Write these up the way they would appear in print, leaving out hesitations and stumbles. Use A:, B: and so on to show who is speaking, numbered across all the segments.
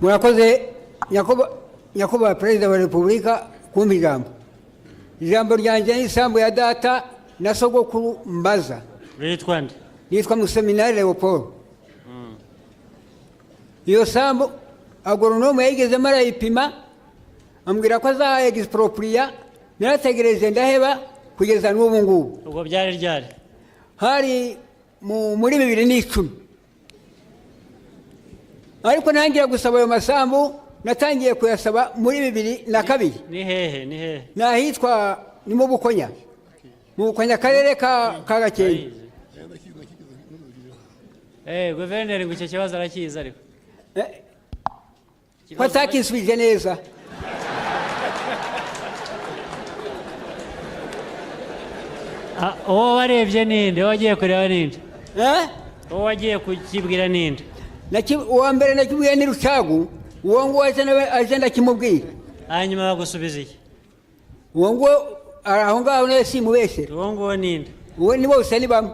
A: murakoze nyakubahwa perezida wa repubulika kumpa ijambo ryanjye n'isambu ya data na sogokuru mbaza.
B: Witwa nde?
A: Nitwa Museminari Leopold. Iyo sambu agoronome yigezemo arayipima ambwira ko azaha expropriya, narategereje ndaheba kugeza n'ubu ngubu.
B: Ubwo byari ryari?
A: Hari muri 2010. Ariko nangira gusaba ayo masambu natangiye kuyasaba muri 2002.
B: Ni hehe?
A: Nahitwa ni mu Bukonya. Mu Bukonya karere ka Gakenke.
B: Guverineri ngo icyo kibazo arakizi ariko.
A: Patakisubije neza.
B: Uwo warebye ninde? Wagiye kureba ninde? Uwo wagiye kukibwira ninde?
A: Uwa mbere nakibwiye ni Rucagu, uwo ngo agenda kimubwira.
B: Hanyuma bagusubiza iki?
A: Uwo ngo aho ngaho ne simubeshe.
B: Uwo ngo ninde?
A: Uwo ni bose ni bamwe.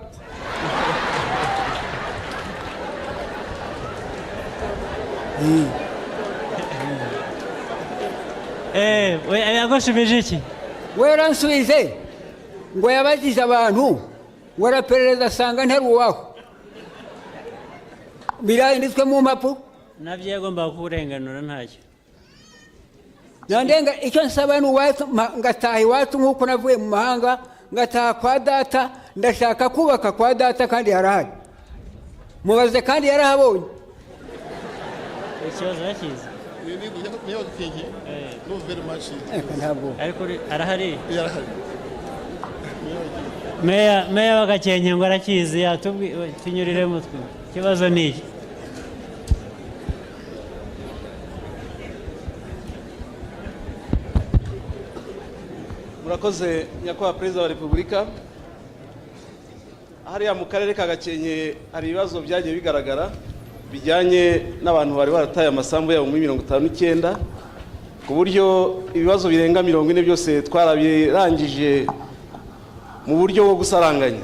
B: Yagushubije iki?
A: We yaransubize ngo yabajije abantu ngo araperereza asanga ntari uwaho. Biranditswe mu mpapuro.
B: Nabyo yagomba kurenganura ntacyo.
A: Nandenga icyo nsaba ni uwacu ngataha iwacu nk'uko navuye mu mahanga, ngataha kwa data, ndashaka kubaka kwa data kandi yarahari. Mubaze kandi yarahabonye.
B: Ikibazo yakize.
C: No very much.
B: Ariko arahari.
C: Yarahari.
B: Meya wa Gakenke ngo arakizi, tunyurire mutwe. Ikibazo ni iki?
D: Murakoze nyakubahwa perezida wa repubulika. Hariya mu karere ka Gakenke hari ibibazo byagiye bigaragara bijyanye n'abantu bari barataye amasambu yabo muri 59, ku buryo ibibazo birenga 40 byose twarabirangije mu buryo bwo gusaranganya.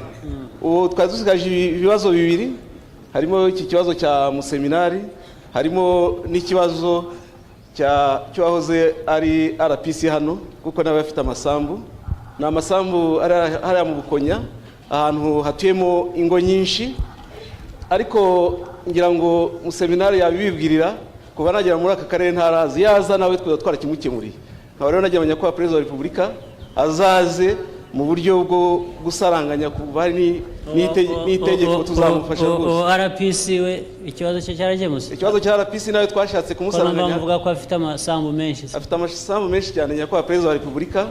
D: Ubu twadusigaje ibibazo bibiri, harimo iki kibazo cya Museminari, harimo n'ikibazo cyahoze ari RPC hano kuko nawe afite amasambu. Na amasambu ari mu Bukonya, ahantu hatuyemo ingo nyinshi, ariko ngira ngo Museminari yabibwirira kuba nagera muri aka karere ntarazi, yaza nawe twarakimukemuriye. Nkaba rero nagira nyakubahwa perezida wa repubulika azaze mu buryo bwo gusaranganya kuba n'itegeko tuzamufasha rwose.
B: RPC we ikibazo cye cyarakemutse?
D: Ikibazo cya RPC nawe twashatse kumusaranganya.
B: Bavuga ko afite amasambu menshi.
D: Afite amasambu menshi cyane nyakubahwa perezida wa repubulika.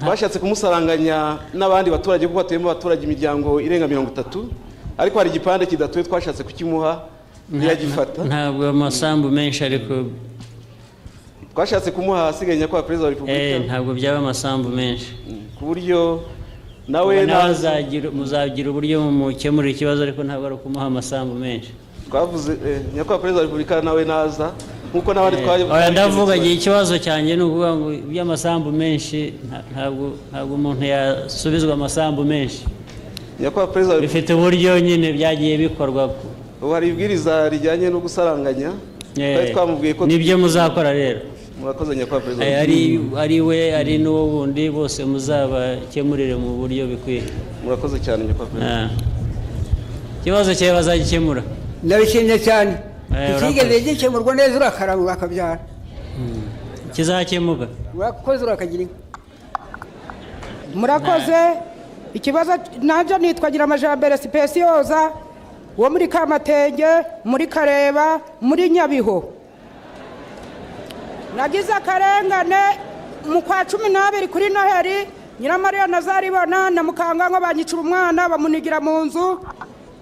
D: Twashatse kumusaranganya n'abandi baturage kuko batuyemo abaturage imiryango irenga 30, ariko hari igipande kidatuye twashatse kukimuha ntiyagifata.
B: Ntabwo amasambu menshi ariko
D: twashatse kumuha asigaye nyakubahwa perezida wa repubulika.
B: Ntabwo byaba amasambu menshi.
D: Ku buryo nawe muzagira uburyo mukemura ikibazo, ariko ntabwo ari ukumuha amasambu menshi. Twavuze nyakubahwa perezida wa repubulika nawe naza nkuko n'abandi
B: ndavuga igihe ikibazo cyanjye ni ukuvuga ngo by'amasambu menshi ntabwo umuntu yasubizwa amasambu menshi.
D: Nyakubahwa perezida wa
B: bifite uburyo nyine byagiye bikorwa.
D: Ubu hari ibwiriza rijyanye no gusaranganya, twamubwiye ko
B: nibyo muzakora rero.
D: Murakoze nyakubahwa perezida.
B: Ari we ari n'uwo wundi bose muzabakemurire mu buryo bikwiye.
D: Murakoze cyane nyakubahwa perezida.
B: Ikibazo cyawe bazagikemura.
A: Ndabishimye cyane. Kigeze gikemurwa neza urakaraba akabyara.
B: Kizakemuka.
A: Murakoze urakagira.
E: Murakoze. Ikibazo nanje nitwagira amajambere Specioza wo muri Kamatenge, muri Kareba, muri Nyabiho. Nagize akarengane mu kwa 12 kuri Noheri, Nyiramariya Nazaribona na Mukangango banyicura umwana bamunigira mu nzu,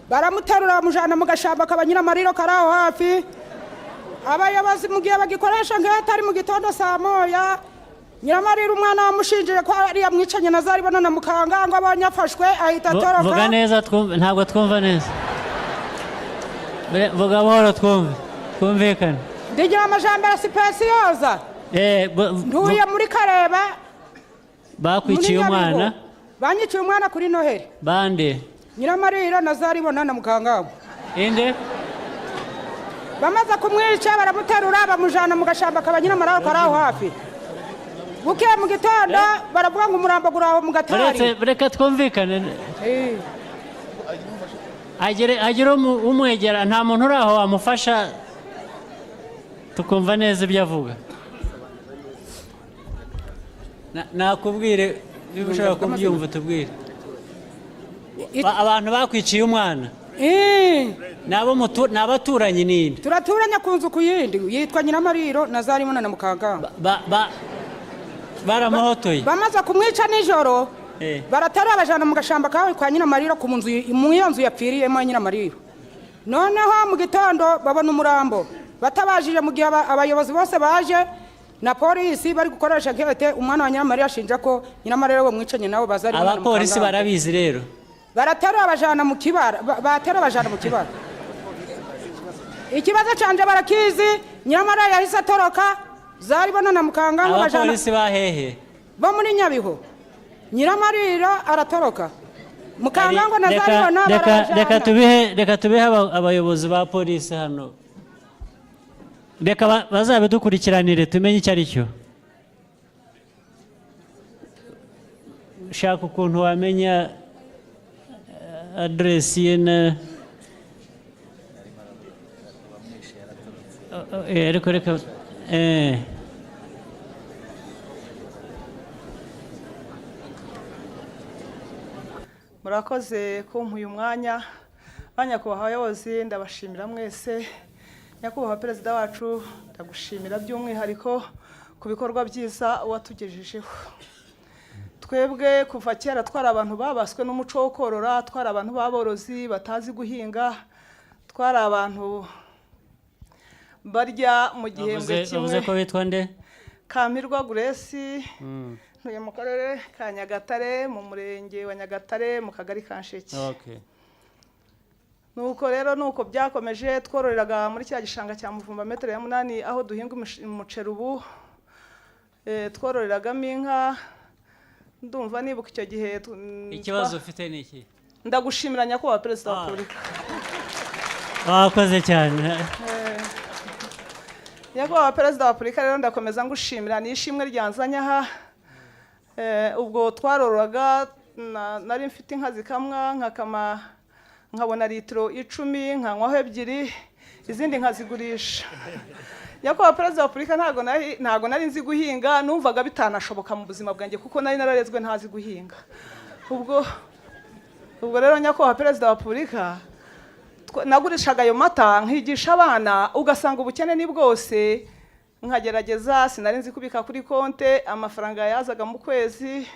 E: baramuterura mujana mu gashamba kabanyiramariro karaho hafi. Abayobozi mugiye bagikoresha nk'atari mu gitondo saa moya, Nyiramarira umwana wamushinjije ko ari yamwicanye Nazaribona na Mukangango abanyafashwe ahita atoroka.
B: Vuga neza ntabwo twumva neza. Vuga boro twumvikane.
E: Ndigira amajambere Specioza. Nduye muri Kareba.
B: Bakwiciye umwana?
E: Banyiciye umwana kuri Noheri.
B: Bande?
E: Nyiramarira Nazaribona na Mukangango.
B: Inde?
E: bamaze kumwica baramuterura bamujana mu gashamba kaba Nyiramararo kari aho hafi. Bukeye mu gitondo baravuga ngo umurambo guraho mu gatari.
B: Reka twumvikane. Agire umwegera nta muntu uri aho wamufasha tukumva neza ibyo avuga. Nakubwire niba ushaka kubyumva tubwire. Abantu bakwiciye umwana. N'abaturanyi ninde?
E: Turaturanya ku nzu ku yindi yitwa Nyiramariro na Zarimuna na Mukanganga.
B: Baramuhotoye.
E: Bamaze kumwica nijoro. Baratara abajana mu gashamba kawe kwa Nyiramariro ku nzu mu nzu yapfiriyemo Nyiramariro. Noneho mu gitondo babona umurambo. Batabajije mu gihe abayobozi bose baje na polisi bari gukoresha nkete umwana wa Nyiramariro ashinja ko Nyiramariro we mwicanye nabo bazari.
B: Abapolisi barabizi rero.
E: Baratera abajana mu kibara batera abajana mu kibara. Ikibazo canje barakizi Nyiramariro yahise atoroka Zaribona na Mukanganga
B: bajana. Abapolisi bahehe
E: bo muri Nyabiho. Nyiramariro aratoroka Mukanganga na Zaribona barajana.
B: Reka tubihe abayobozi ba polisi hano. Reka bazabe dukurikiranire tumenye icyo ari cyo. Shaka ukuntu wamenya address ye na reka
C: murakoze kumpa uyu mwanya banyakubahwa abayobozi ndabashimira mwese. Nyakubahwa perezida wacu ndagushimira by'umwihariko ku bikorwa byiza watugejejeho. Twebwe kuva kera twari abantu babaswe n'umuco wo korora, twari abantu baborozi batazi guhinga, twari abantu barya mu gihembwe kimwe.
B: Uvuze ko bitwa nde?
C: Kamirwa Grace. Ntuye mu karere ka Nyagatare mu murenge wa Nyagatare mu kagari ka Nsheke.
B: Okay.
C: Nuko rero nuko byakomeje twororeraga muri cya gishanga cya Muvumba metero ya 8 aho duhinga umuceri ubu. Twororeragamo inka. Ndumva nibuka icyo gihe.
B: Ikibazo ufite ni iki?
C: Ndagushimira nyakubahwa perezida wa Repubulika.
B: Wakoze cyane.
C: Nyakubahwa perezida wa Repubulika rero ndakomeza ngushimira nishimwe ryanzanye aha. Ubwo twarororaga nari mfite inka zikamwa nkabona litiro 10 nkanywaho 2 izindi nkazigurisha. Nyakubahwa perezida wa Repubulika ntago nari nzi guhinga, numvaga bitanashoboka mu buzima bwanjye kuko nari nararezwe ntazi guhinga. Ubwo rero nyakubahwa perezida wa Repubulika nagurishaga ayo mata nkigisha abana ugasanga ubukene ni bwose. Nkagerageza sinari nzi kubika kuri konte amafaranga yazaga mu kwezi.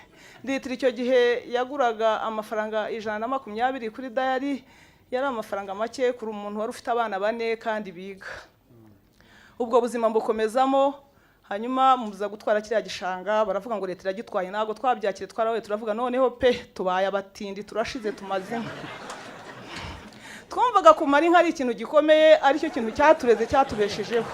C: Litiro icyo gihe yaguraga amafaranga 120 kuri diary, yari amafaranga make kuri umuntu wari ufite abana 4 kandi biga. Ubwo buzima mbukomezamo, hanyuma muza gutwara kiriya gishanga baravuga ngo leta iragitwaye, nago twabyakire twarawe turavuga noneho pe tubaye abatindi turashize tumaze. Twumvaga kumara inka ari ikintu gikomeye, ari cyo kintu cyatureze cyatubeshejeho.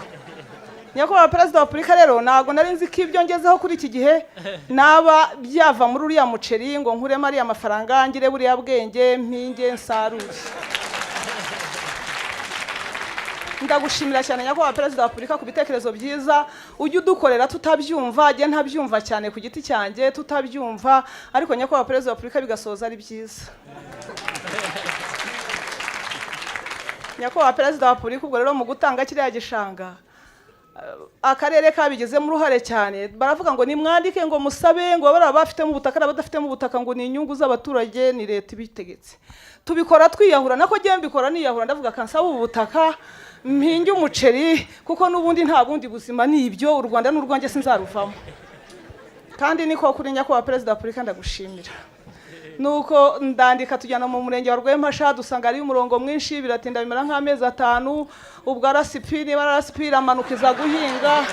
C: Nyakubahwa perezida wa Repubulika rero nago nari nzi ko ibyo ngezeho kuri iki gihe naba byava muri uriya muceri ngo nkuremo ari amafaranga ngire buriya bwenge mpinge nsarure. Ndagushimira cyane nyakubahwa perezida wa Repubulika ku bitekerezo byiza ujye udukorera tutabyumva, ajye ntabyumva cyane ku giti cyanjye tutabyumva, ariko nyakubahwa perezida wa Repubulika bigasoza ari byiza. Nyakubahwa perezida wa Repubulika ubwo rero mu gutanga kiriya gishanga akarere kabigezemo uruhare cyane, baravuga ngo nimwandike ngo musabe ngo bari abafite mu butaka abadafite mu butaka ngo ni inyungu z'abaturage ni leta ibitegetse. Tubikora twiyahura, nako giye mbikora niyahura ndavuga kansaba ubu butaka mpinge umuceri kuko nubundi nta bundi buzima nibyo u Rwanda n'urwanjye sinzaruvamo. Kandi niko kuri nyakubahwa perezida wa Repubulika ndagushimira. Nuko ndandika tujyana mu murenge wa Rwempasha dusanga ari umurongo mwinshi biratinda bimara nk'amezi 5. Ubwo arasipiri amanukiza guhinga.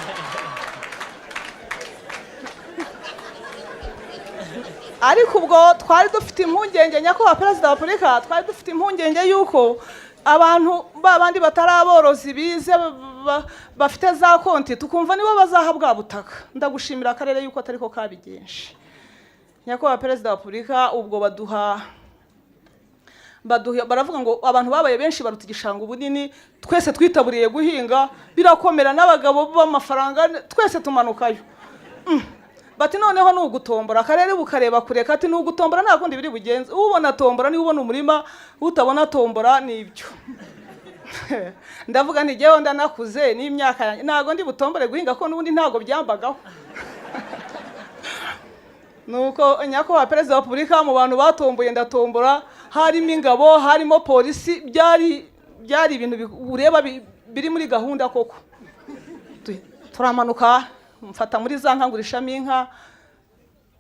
C: Ariko ubwo twari dufite impungenge nyakubahwa perezida wa Repubulika, twari dufite impungenge yuko abantu babandi bataraborozi bize bafite za konti tukumva nibo bazahabwa butaka. Ndagushimira akarere yuko atariko kabigenje. Nyakubahwa perezida wa Repubulika ubwo baduha baravuga ngo abantu babaye benshi baruta igishanga ubunini, twese twitaburiye guhinga birakomera, n'abagabo b'amafaranga twese tumanukayo. Bati noneho ni ugutombora, akarere bukareba kureka, ati ni ugutombora nta kundi biri bugenze, ubona tombora niba ubona umurima, utabona tombora nibyo. Ndavuga nti jyewe ndanakuze n'imyaka yanjye ntago ndi butombore guhinga ko n'ubundi ntago byambagaho. Nuko nyakubahwa perezida wa repubulika mu bantu batomboye ndatombora, harimo ingabo, harimo polisi, byari ibintu ureba biri muri gahunda koko. Turamanuka mfata muri za nka ngurishamo inka,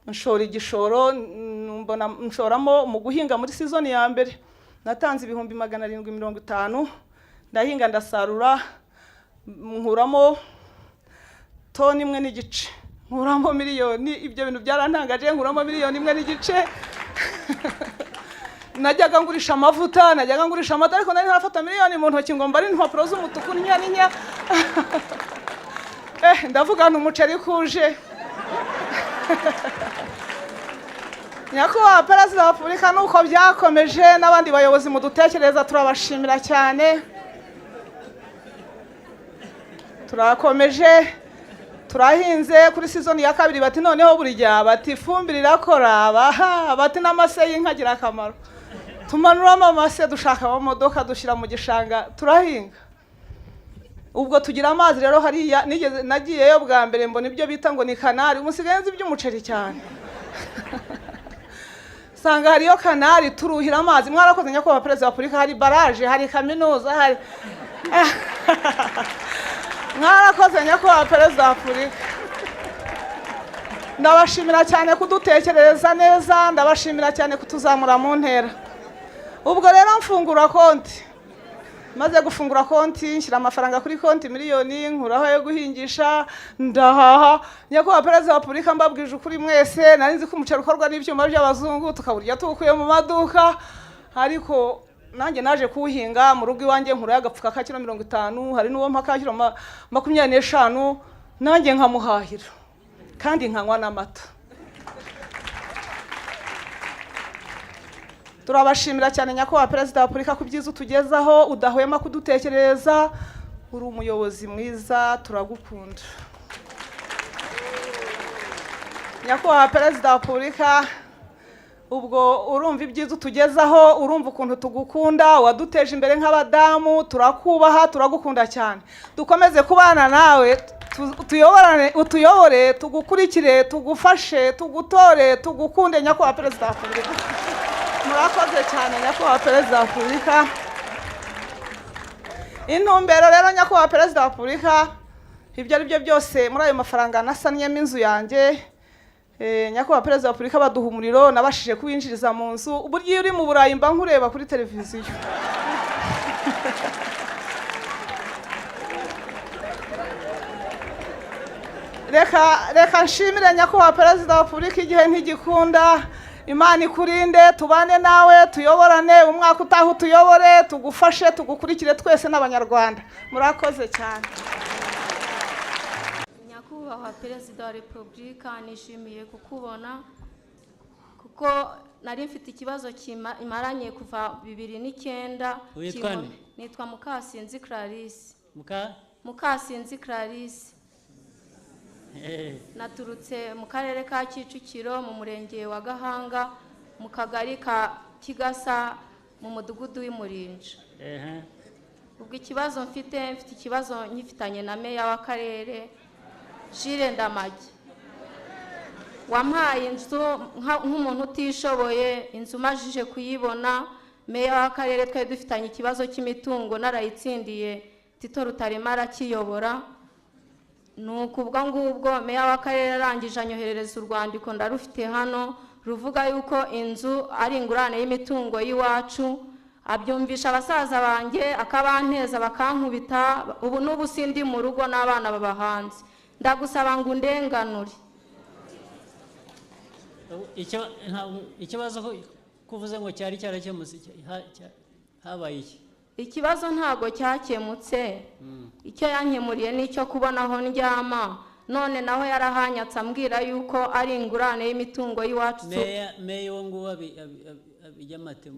C: nshora igishoro, mbona nshoramo mu guhinga muri season ya mbere natanze 750, ndahinga ndasarura, nkuramo toni 1 n'igice, nkuramo miliyoni. Ibyo bintu byarantangaje, nkuramo miliyoni 1 n'igice. Najyaga ngurisha amavuta, najyaga ngurisha amata, ariko nari nafata miliyoni mu ntoki ngo mbari impapuro z'umutuku n'inya. Ndavuga n'umuceri kuje. Nyakubahwa perezida wa repubulika, nuko byakomeje, n'abandi bayobozi mudutekereza turabashimira cyane. Turakomeje, turahinze kuri season ya kabiri, bati noneho burya, bati ifumbire irakora, bati n'amase y'inka agira akamaro. Tumanuramo amase, dushaka amamodoka dushyira mu gishanga, turahinga. Ubwo tugira amazi rero hariya, nagiyeyo bwa mbere mbona ibyo bita ngo ni kanari, umusigaye nzi iby'umuceri cyane. Sanga hariyo kanari, turuhira amazi. Mwarakoze nyakubahwa perezida wa repubulika, hari baraje, hari kaminuza, hari mwarakoze nyakubahwa perezida wa repubulika. Ndabashimira cyane kudutekereza neza, ndabashimira cyane kutuzamura mu ntera. Ubwo rero mfungura konti, maze gufungura konti, nshyira amafaranga kuri konti miliyoni, nkuraho yo guhingisha, ndahaha. Nyakubahwa perezida wa repubulika, mbabwije ukuri mwese, nari nzi ko umuceri ukorwa n'ibyuma by'abazungu, tukaburya tuwukuye mu maduka, ariko nanjye naje kuwuhinga mu rugo iwanjye, nkuraho agapfuka ka kilo 50, hari n'uwo mpaka kilo 25, nanjye nkamuhahira kandi nkanywa n'amata. Turabashimira cyane nyakubahwa perezida wa repubulika ku byiza utugezaho, udahwema kudutekereza, uri umuyobozi mwiza, turagukunda. Nyakubahwa perezida wa repubulika, ubwo urumva ibyiza utugezaho, urumva ukuntu tugukunda, waduteje imbere nk'abadamu, turakubaha, turagukunda cyane. Dukomeze kubana nawe, utuyobore, tugukurikire, tugufashe, tugutore, tugukunde nyakubahwa perezida wa repubulika. Murakoze cyane nyakubahwa perezida wa repubulika. Intumbero rero nyakubahwa perezida wa repubulika, ibyo ari byo byose muri ayo mafaranga nasanyemo inzu yanjye, nyakubahwa perezida wa repubulika baduha umuriro, nabashije kuwinjiriza mu nzu. Uburyo iyo uri mu Burayi mba nkureba kuri televiziyo. Reka nshimire nyakubahwa perezida wa repubulika, igihe ntigikunda. Imana ikurinde, tubane nawe, tuyoborane, umwaka utaha utuyobore, tugufashe, tugukurikire twese n'abanyarwanda. Murakoze cyane.
F: Nyakubahwa perezida wa repubulika, nishimiye kukubona kuko nari mfite ikibazo imaranye kuva 2009. Nitwa Mukasinzi Clarisse. Mukasinzi Clarisse. Naturutse mu karere ka Kicukiro, mu murenge wa Gahanga, mu kagari ka Kigasa, mu mudugudu w'Imurinja. Ubwo ikibazo mfite ikibazo nyifitanye na meya w'akarere Jules Ndamage. Wampaye inzu nk'umuntu utishoboye, inzu majije kuyibona. Meya w'akarere twari dufitanye ikibazo cy'imitungo, narayitsindiye, Tito Rutaremara kiyobora. Nuko ubwo ngubwo meya w'akarere arangije anyoherereza urwandiko, ndarufite hano, ruvuga yuko inzu ari ingurane y'imitungo y'iwacu. Abyumvisha abasaza banjye, akabanteza bakankubita. Ubu n'ubu sindi mu rugo n'abana baba hanze. Ndagusaba ngo undenganure.
B: Ikibazo kuvuze ngo cyari cyarakemutse, habaye iki?
F: Ikibazo ntago cyakemutse. Icyo yankemuriye nicyo kubona aho ndyama, none naho yarahanyatse ambwira yuko ari ingurane y'imitungo y'iwacu.
B: Meya wo nguwa bijyamate.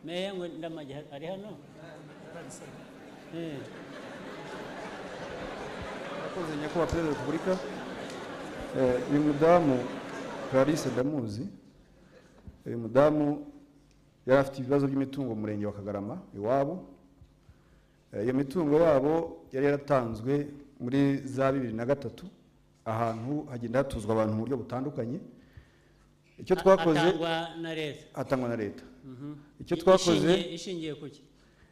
B: meya ngo ndamage ari hano
G: akoze nyakubahwa perezida wa repubulika. Uyu mudamu Clarisse ndamuzi. Uyu mudamu yari afite ibibazo by'imitungo mu murenge wa Kagarama iwabo. Iyo mitungo yabo yari yaratanzwe muri za 2003 ahantu hagenda hatuzwa abantu mu buryo butandukanye. Icyo twakoze atangwa na leta. Icyo twakoze
B: ishingiye kuki?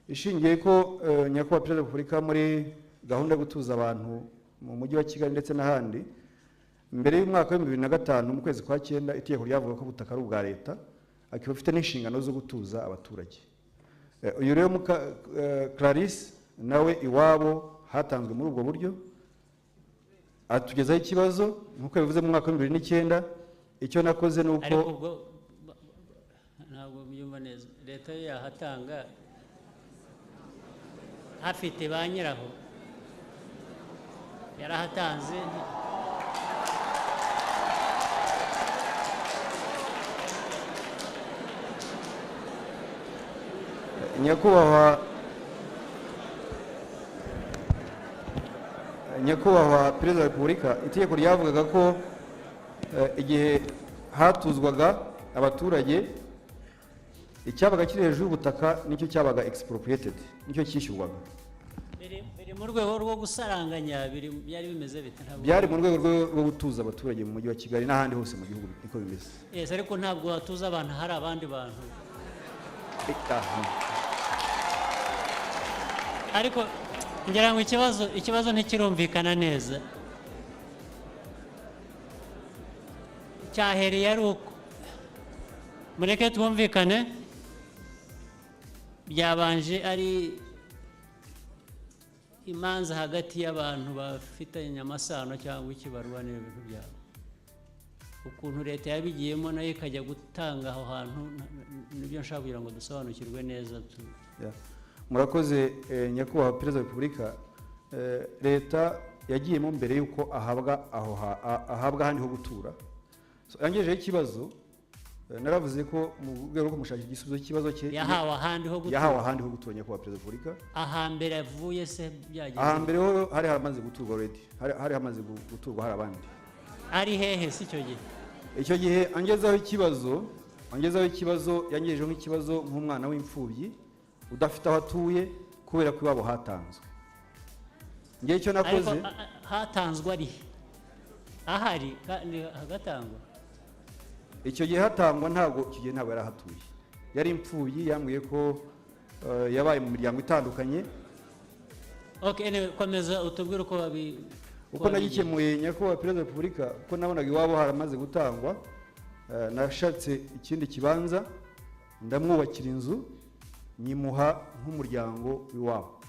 G: Ishingiye ko nyakubahwa perezida wa repubulika muri gahunda yo gutuza abantu mu mujyi wa Kigali ndetse n'ahandi, mbere y'umwaka wa 2005 mu kwezi kwa 9 itegeko ryavuga ko ubutaka ari ubwa leta, akiba afite n'inshingano zo gutuza abaturage. Uyu rero Clarisse nawe iwabo hatanzwe muri ubwo buryo, atugezaho ikibazo nk'uko bivuze mu mwaka wa 2009. Icyo nakoze nuko
B: ariko ubwo ntabwo byumva neza, leta yahatanga hafite ba nyiraho yarahatanze.
G: nyakubahwa perezida wa repubulika, itegeko ryavugaga ko igihe hatuzwaga abaturage icyabaga kiri hejuru y'ubutaka nicyo cyabaga expropriated, nicyo cyishyurwaga.
B: Biri mu rwego rwo gusaranganya, byari bimeze bite?
G: Byari mu rwego rwo gutuza abaturage mu mujyi wa Kigali n'ahandi hose mu gihugu niko bimeze.
B: Yes, ariko ntabwo watuza abantu hari abandi bantu. Ariko ngira ngo ikibazo ntikirumvikana neza. Cyahereye ari uko mureke twumvikane, byabanje ari imanza hagati y'abantu bafitanye amasano cyangwa ikibarwa n'ibintu byabo. Ukuntu leta yabigiyemo nayo ikajya gutanga aho hantu, nibyo nshaka kugira ngo dusobanukirwe neza.
G: Murakoze nyakubahwa perezida wa repubulika. Leta yagiyemo mbere yuko ahabwa ahandi ho gutura. Yangejeho ikibazo, naravuze ko mu rwego rwo kumushakira igisubizo cy'ikibazo cye
B: yahawe ahandi ho gutura.
G: Yahawe ahandi ho gutura nyakubahwa perezida wa repubulika.
B: Ahambere avuye se byagiye?
G: Ahambere ho hari hamaze guturwa already, hari hamaze guturwa hari abandi.
B: Ari hehe si icyo gihe?
G: Icyo gihe angezaho ikibazo yangejeho nk'ikibazo nk'umwana w'imfubyi udafite aho atuye kubera ko iwabo hatanzwe. Ngiye icyo nakoze,
B: hatanzwe ari ahari kandi hagatangwa.
G: Icyo gihe hatangwa ntabwo yari ahatuye, yari imfubyi. Yambwiye ko yabaye mu miryango itandukanye.
B: Okay, komeza utubwire
G: uko nagikemuye nyakubahwa perezida wa repubulika. Uko nabonaga iwabo haramaze gutangwa, nashatse ikindi kibanza ndamwubakira inzu nyimuha nk'umuryango w'iwabo,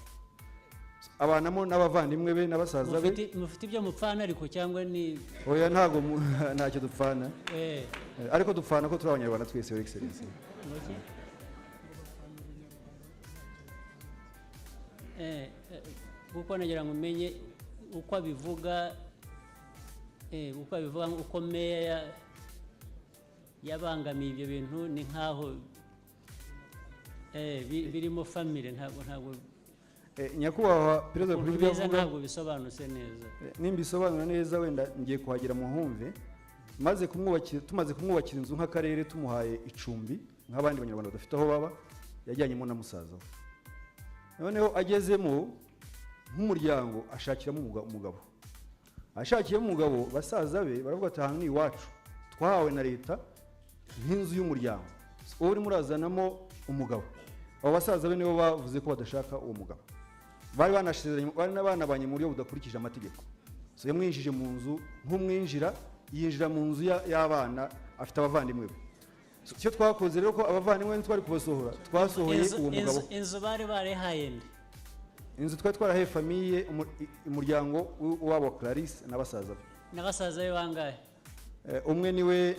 G: abanamo n'abavandimwe be n'abasaza be.
B: Mufite ibyo mupfana ariko cyangwa ni
G: oya? Ntabwo ntacyo dupfana, ariko dupfana ko turi abanyarwanda twese, your excellency.
B: kuko nagira ngo umenye uko abivuga, uko meya yabangamiye ibyo bintu, ni nkaho birimo family. Ntabwo
G: nyakubahwa perezida wa repubulika
B: yavuga, ntabwo bisobanutse neza.
G: Nimbisobanura neza wenda ngiye kuhagera mu humve. Tumaze kumwubakira inzu nk'akarere, tumuhaye icumbi nk'abandi banyarwanda badafite aho baba, yajyanyemo na musaza we. Noneho agezemo nk'umuryango ashakiramo umugabo. Ashakiyemo umugabo, basaza be baravuga ati ahantu ni iwacu, twahawe na leta nk'inzu y'umuryango, wowe urimo urazanamo umugabo. Abo basaza be nibo bavuze ko badashaka uwo mugabo. Bari banashizanye, bari n'abanabanye mu buryo budakurikije amategeko. So yamwinjije mu nzu nk'umwinjira, yinjira mu nzu y'abana, afite abavandimwe be. Icyo twakoze rero ko abavandimwe twari kubasohora, twasohoye uwo mugabo.
B: Inzu bari barehaye nde?
G: Inzu twari twarahaye famiye, umuryango w'abo Clarisse n'abasaza be.
B: N'abasaza be bangahe?
G: Umwe niwe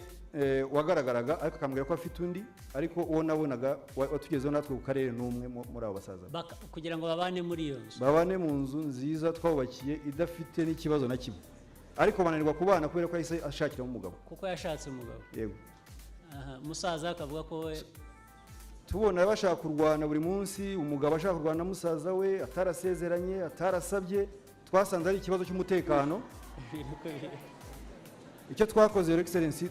G: wagaragaraga, ariko akambwira ko afite undi, ariko uwo nabonaga watugezeho natwe ku karere n'umwe muri abo basaza be,
B: kugira ngo babane muri iyo nzu.
G: Babane mu nzu nziza twubakiye idafite n'ikibazo na kimwe, ariko bananirwa kubana kubera ko yahise ashakiramo umugabo.
B: Kuko yashatse umugabo?
G: Yego.
B: Musaza akavuga ko we
G: tubona bashaka kurwana buri munsi, umugabo ashaka kurwana na musaza we atarasezeranye atarasabye, twasanze ari ikibazo cy'umutekano. Icyo twakoze Your Excellency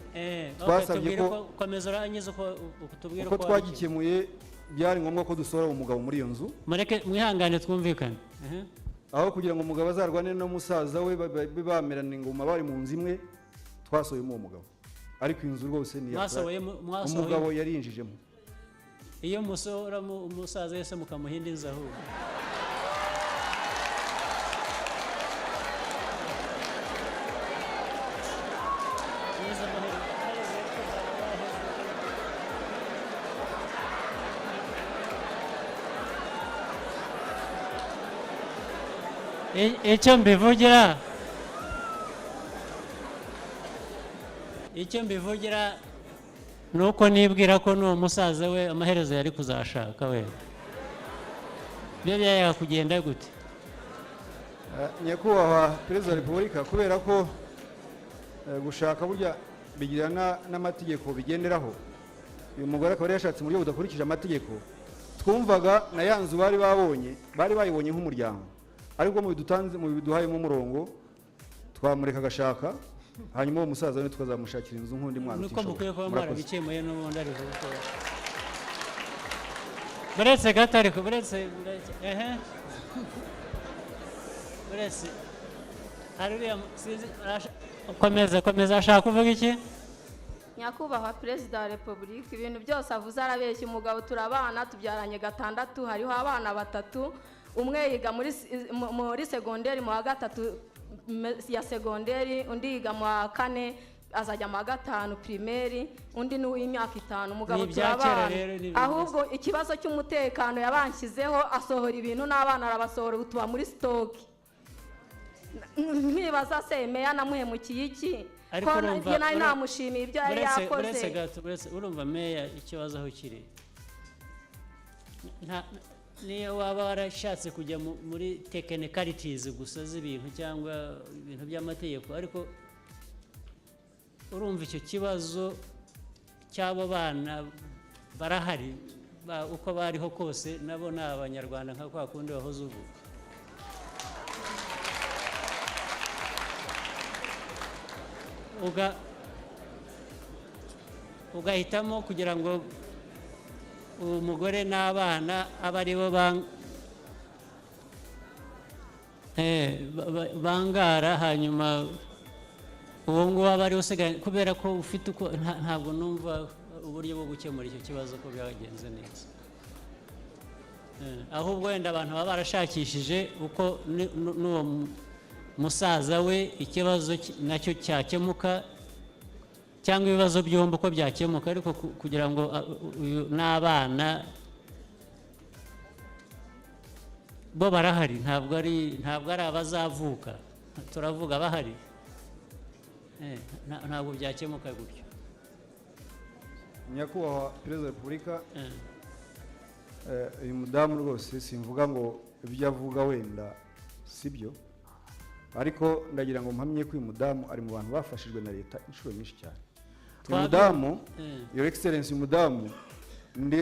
G: twasabye ko
B: komeza urangiza uko tubwira
G: uko twagikemuye byari ngombwa ko dusohora umugabo muri iyo nzu.
B: Mureke mwihangane twumvikane.
G: Aho kugira ngo umugabo azarwane no musaza we bamerane ingoma bari mu nzu imwe, twasohoyemo uwo mugabo. Ariko inzu rwose ni umugabo yari yinjijemo.
B: Iyo musohora umusaza wese mukamuhinda inzu ahubwo. icyo mbivugira nuko nibwira ko n'uwo musaza we amaherezo yari kuzashaka we. Byo byayaga kugenda gute?
G: Nyakubahwa Perezida wa Repubulika, kubera ko gushaka burya bigira n'amategeko bigenderaho, uyu mugore akaba yashatse mu buryo budakurikije amategeko, twumvaga na ya nzu bari bayibonye nk'umuryango, ariko mu biduhayemo umurongo twamureka agashaka, hanyuma uwo musaza we tukazamushakira inzu nk'undi mwana
B: utishoboye. Nuko mukwiye kuba mwarabikemuye n'ubundi ariho. Buretse gato ariko buretse hariya komeza ashaka kuvuga iki?
F: Nyakubahwa Perezida wa Repubulika, ibintu byose avuze arabeshya. Umugabo turabana, tubyaranye 6, hariho abana 3, umwe yiga muri segonderi mu wa 3 ya segonderi, undi yiga mu wa 4 azajya mu wa 5 primaire, undi ni w'imyaka 5. Umugabo turabana, ahubwo ikibazo cy'umutekano yabanshyizeho, asohora ibintu n'abana arabasohora, utuba muri stock. Nkibaza se meya namuhemukiye iki? Ko nari namushimiye ibyo yari yakoze.
B: Urumva meya ikibazo aho kiri, niyo waba warashatse kujya muri technicalities gusa z'ibintu cyangwa ibintu by'amategeko, ariko urumva icyo kibazo cy'abo bana barahari, uko bariho kose nabo ni abanyarwanda nka kwa kundi wahoze uvuga. Ugahitamo kugira ngo umugore n'abana aba ari bo bangara, hanyuma uwo nguwo aba ari usigaye, kubera ko ufite uko. Ntabwo numva uburyo bwo gukemura icyo kibazo ko byagenze neza. Ahubwo wenda abantu baba barashakishije uko n'uwo musaza we ikibazo nacyo cyakemuka, cyangwa ibibazo byombi uko byakemuka, ariko kugira ngo n'abana bo barahari, ntabwo ari abazavuka, turavuga bahari, ntabwo byakemuka gutyo.
G: Nyakubahwa Perezida wa Repubulika, uyu mudamu rwose simvuga ngo ibyo avuga wenda sibyo, ariko ndagira ngo mpamye ko uyu mudamu ari mu bantu bafashijwe na leta inshuro nyinshi cyane. Uyu mudamu Your Excellency, uyu mudamu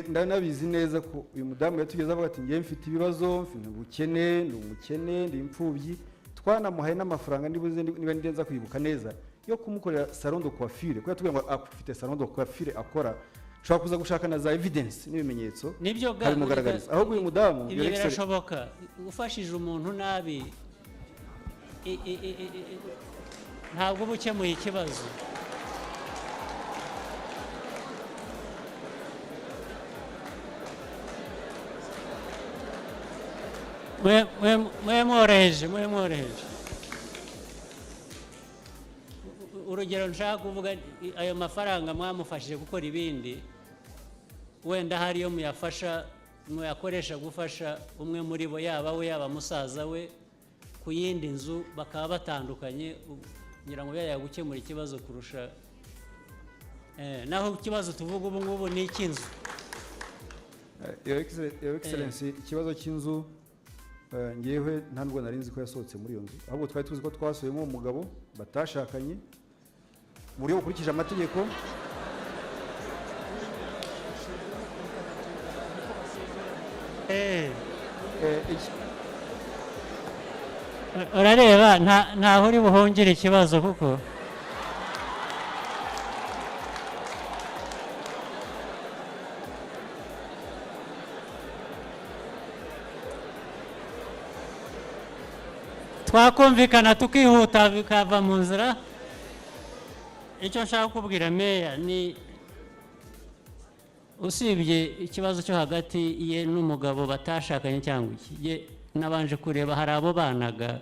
G: ndanabizi neza ko uyu mudamu yatugeze avuga ati ngiye mfite ibibazo, mfite ubukene, ndi umukene, ndi imfubyi. Twanamuhaye n'amafaranga niba ndenza kwibuka neza yo kumukorera salon de coiffure, kuko yatubwiye ngo afite salon de coiffure akora, ushobora kuza gushaka na za evidence n'ibimenyetso kabimugaragariza. Ahubwo uyu mudamu
B: birashoboka, ufashije umuntu nabi ntabwo uba ukemuye ikibazo. mwemworeheje urugero nshaka kuvuga, ayo mafaranga mwamufashije gukora ibindi, wenda hariyo muyakoresha gufasha umwe muri bo, yaba we yaba musaza we, ku yindi nzu, bakaba batandukanye, kugira ngo yajya gukemura ikibazo kurusha. Naho ikibazo tuvuga ubu ngubu ni icy'inzu.
G: Your Excellency, ikibazo cy'inzu ngewe nta nubwo nari nzi ko yasohotse muri iyo nzu, ahubwo twari tuzi ko twasubiyemo umugabo batashakanye mu buryo bukurikije amategeko.
B: urareba ntaho uri buhungire ikibazo kuko twakumvikana tukihuta bikava mu nzira. Icyo nshaka kubwira meya ni usibye ikibazo cyo hagati ye n'umugabo batashakanye cyangwa iki, nabanje kureba hari abo banaga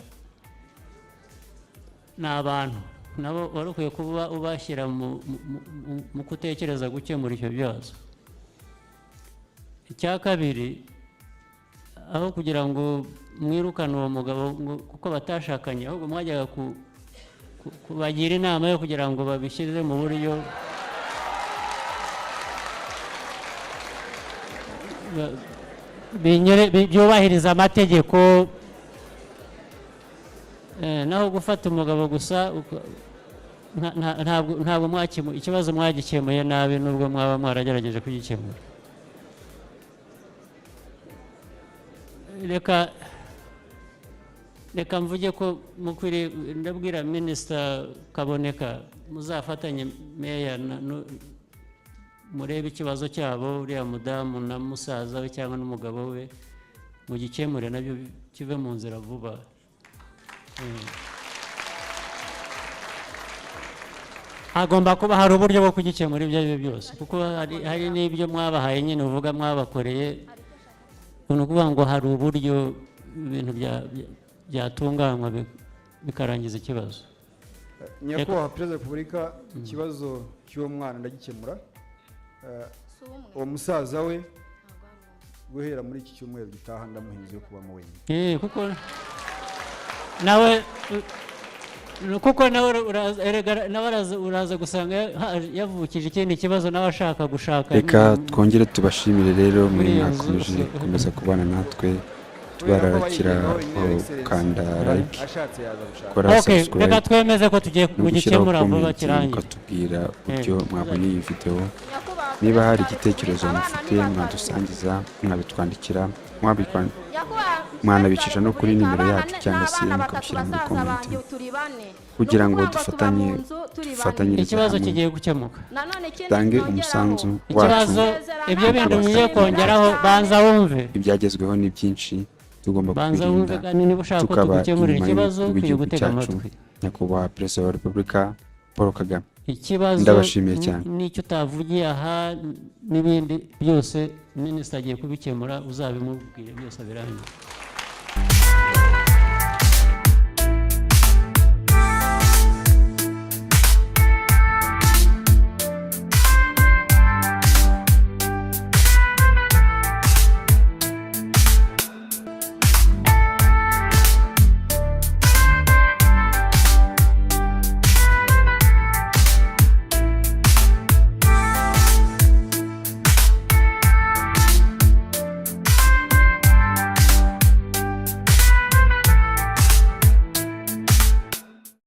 B: n'abantu nabo wari ukwiye kuba ubashyira mu kutekereza gukemura icyo bibazo. Icya kabiri, aho kugira ngo mwirukane uwo mugabo kuko batashakanye, ahubwo mwajyaga kubagira inama yo kugira ngo babishyize mu buryo byubahiriza amategeko, naho gufata umugabo gusa ntabwo ikibazo mwagikemuye nabi nubwo mwaba mwaragerageje kugikemura. Reka mvuge ko mukwiriye, ndabwira Minisita Kaboneka muzafatanye meya murebe ikibazo cyabo, uriya mudamu na musaza we cyangwa n'umugabo we mugikemure nabyo kive mu nzira vuba. Hagomba kuba hari uburyo bwo kugikemura ibyo ari byo byose, kuko hari n'ibyo mwabahaye nyine uvuga mwabakoreye, ni ukuvuga ngo hari uburyo ibintu byatunganywa bikarangiza ikibazo.
G: Nyakubahwa Perezida wa Repubulika, ikibazo cy'uwo mwana ndagikemura. Uwo musaza we guhera muri iki cyumweru gitaha ndamuhinze yo kubamo wenyine.
B: Kuko nawe uraza gusanga yavukije ikindi kibazo nawe ashaka gushaka.
H: Reka twongere tubashimire rero muri mwakomeje gukomeza kubana natwe, tubarakira ukanda like, kora subscribe.
B: Reka twemeze ko tugiye kugikemura vuba kirangiye.
H: Mukatubwira uburyo mwabonye iyi video. Niba hari igitekerezo mufite mwadusangiza, mwabitwandikira, mwanabicisha no kuri nimero yacu cyangwa se mukabishyira muri comment kugira ngo dufatanye
B: ikibazo kigiye gukemuka.
H: Tange umusanzu
B: wacu. Ibyo bintu bigiye kongeraho banza wumve.
H: Ibyagezweho ni byinshi tugomba
B: kwirinda, tukabikemurira ikibazo kwiye gutega amatwi.
H: Nyakubahwa Perezida wa Repubulika Paul Kagame,
B: ikibazo
H: ndabashimiye cyane.
B: N'icyo utavugiye aha n'ibindi byose Minisita agiye kubikemura, uzabimubwire byose birangiye.